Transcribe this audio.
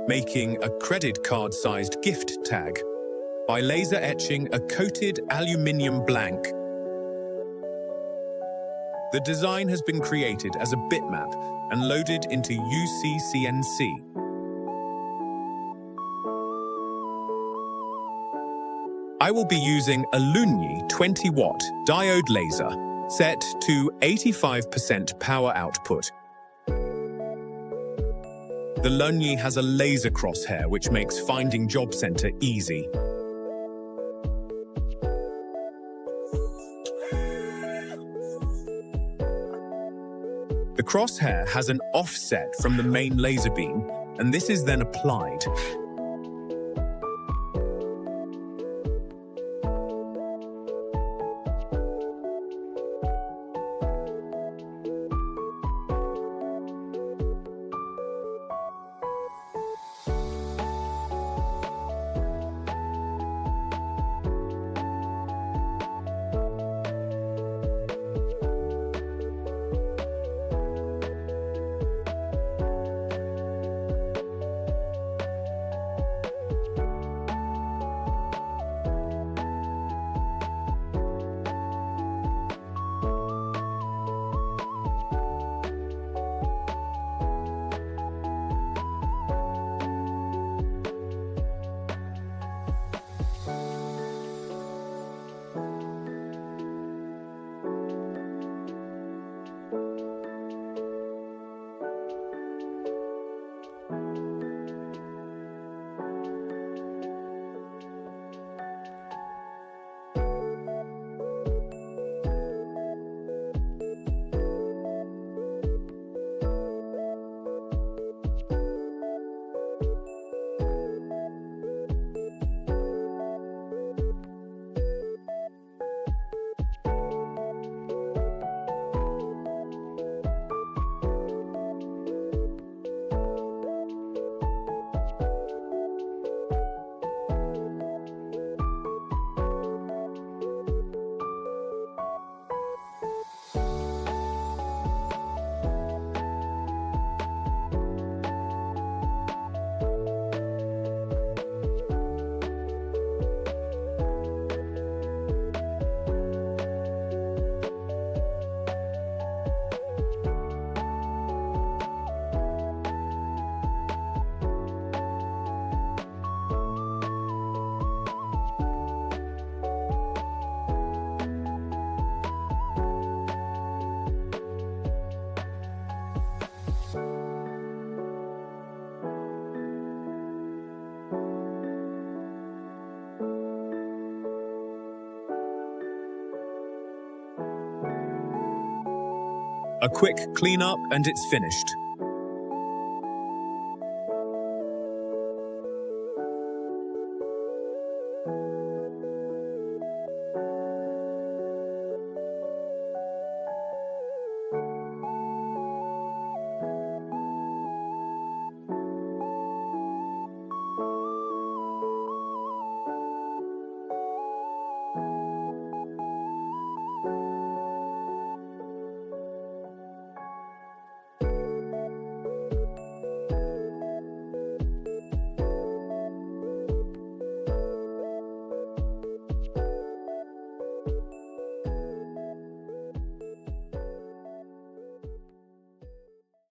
making a credit card-sized gift tag by laser etching a coated aluminium blank. The design has been created as a bitmap and loaded into Uccnc. I will be using a Uccnc 20-watt diode laser set to 85% power output. The Uccnc has a laser crosshair which makes finding job center easy. The crosshair has an offset from the main laser beam, and this is then applied. A quick cleanup and it's finished.